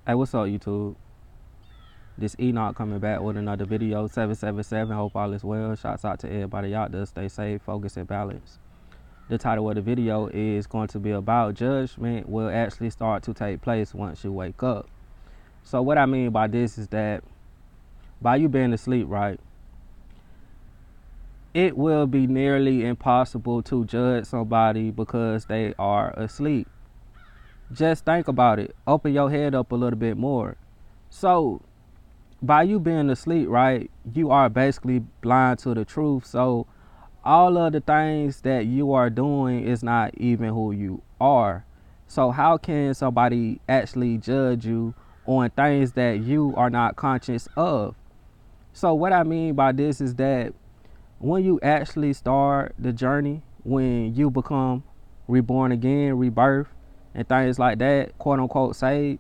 Hey, what's up, YouTube? This Enoch coming back with another video, 777. Hope all is well. Shouts out to everybody out there. Stay safe, focus, and balance. The title of the video is going to be about judgment will actually start to take place once you wake up. So what I mean by this is that by you being asleep, right, it will be nearly impossible to judge somebody because they are asleep. Just think about it. Open your head up a little bit more. So by you being asleep, right, you are basically blind to the truth. So all of the things that you are doing is not even who you are. So how can somebody actually judge you on things that you are not conscious of? So what I mean by this is that when you actually start the journey, when you become reborn again, rebirth, and things like that, quote unquote saved,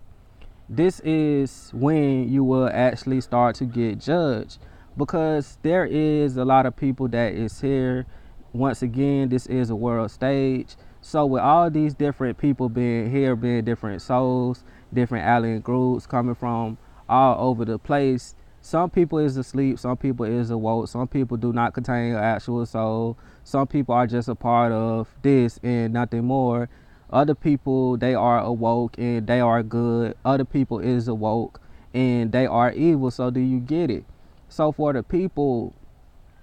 this is when you will actually start to get judged, because there is a lot of people that is here. Once again, this is a world stage. So with all these different people being here, being different souls, different alien groups coming from all over the place, some people is asleep, some people is awoke, some people do not contain an actual soul, some people are just a part of this and nothing more. Other people, they are awoke and they are good. Other people is awoke and they are evil. So do you get it? So for the people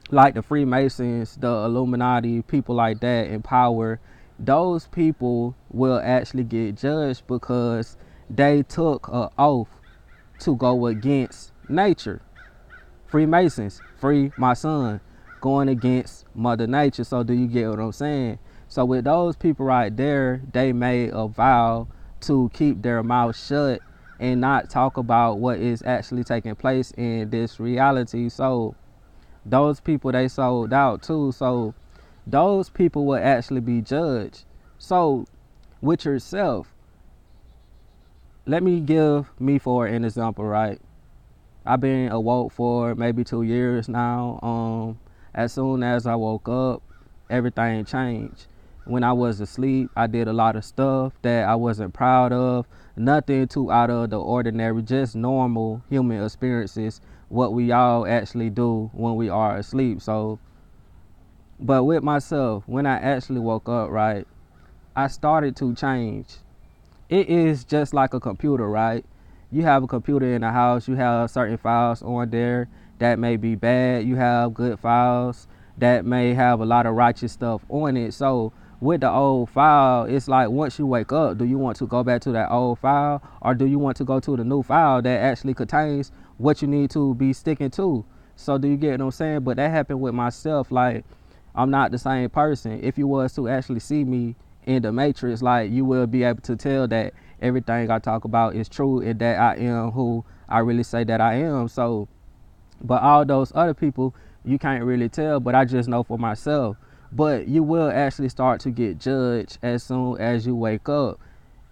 like the Freemasons, the Illuminati, people like that in power, those people will actually get judged because they took an oath to go against nature. Freemasons, free my son, going against Mother Nature. So do you get what I'm saying? So with those people right there, they made a vow to keep their mouth shut and not talk about what is actually taking place in this reality. So those people, they sold out too. So those people will actually be judged. So with yourself, let me give me for an example, right? I've been awoke for maybe 2 years now. As soon as I woke up, everything changed. When I was asleep, I did a lot of stuff that I wasn't proud of. Nothing too out of the ordinary, just normal human experiences, what we all actually do when we are asleep. So, but with myself, when I actually woke up, right, I started to change. It is just like a computer, right? You have a computer in the house, you have certain files on there that may be bad. You have good files that may have a lot of righteous stuff on it. So with the old file, it's like once you wake up, do you want to go back to that old file, or do you want to go to the new file that actually contains what you need to be sticking to? So do you get what I'm saying? But that happened with myself. Like, I'm not the same person. If you was to actually see me in the matrix, like, you will be able to tell that everything I talk about is true and that I am who I really say that I am. So, but all those other people, you can't really tell, but I just know for myself. But you will actually start to get judged as soon as you wake up,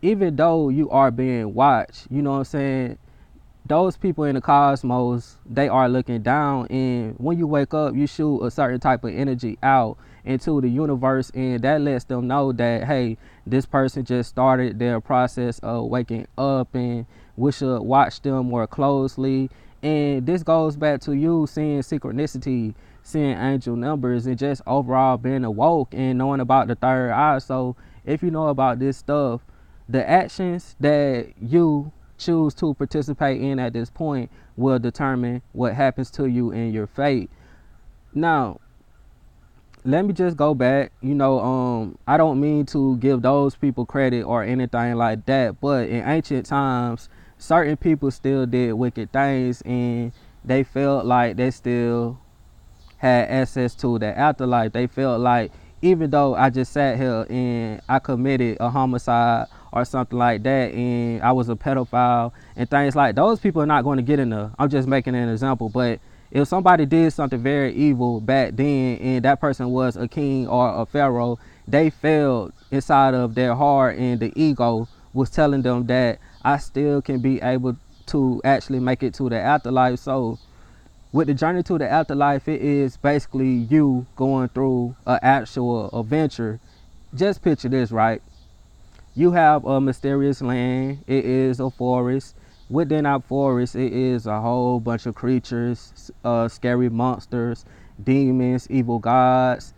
even though you are being watched. You know what I'm saying? Those people in the cosmos, they are looking down, and when you wake up, you shoot a certain type of energy out into the universe, and that lets them know that, hey, this person just started their process of waking up, and we should watch them more closely. And this goes back to you seeing synchronicity, seeing angel numbers, and just overall being awoke and knowing about the third eye. So if you know about this stuff, the actions that you choose to participate in at this point will determine what happens to you in your fate. Now, let me just go back. I don't mean to give those people credit or anything like that, but in ancient times, certain people still did wicked things, and they felt like they still had access to the afterlife. They felt like, even though I just sat here and I committed a homicide or something like that, and I was a pedophile and things like, those people are not going to get in there. I'm just making an example. But if somebody did something very evil back then and that person was a king or a pharaoh, they failed inside of their heart, and the ego was telling them that I still can be able to actually make it to the afterlife. So with the journey to the afterlife, it is basically you going through an actual adventure. Just picture this, right? You have a mysterious land. It is a forest. within our forest, it is a whole bunch of creatures, scary monsters, demons, evil gods,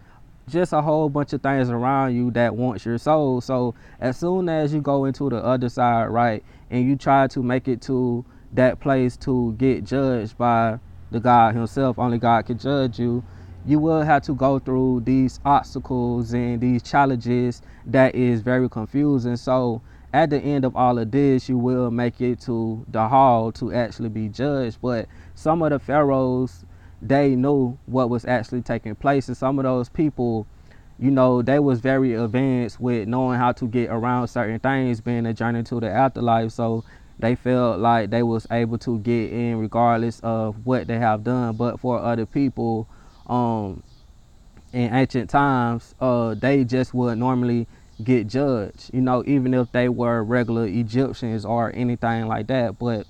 just a whole bunch of things around you that wants your soul. So as soon as you go into the other side, right, and you try to make it to that place to get judged by the God himself, only God can judge you, you will have to go through these obstacles and these challenges that is very confusing. So at the end of all of this, you will make it to the hall to actually be judged. But some of the pharaohs, they knew what was actually taking place, and some of those people, you know, they was very advanced with knowing how to get around certain things, being a journey to the afterlife. So they felt like they was able to get in regardless of what they have done. But for other people, in ancient times, they just would normally get judged, you know, even if they were regular Egyptians or anything like that. But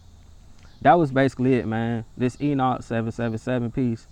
that was basically it, man. This Enoch 777 piece.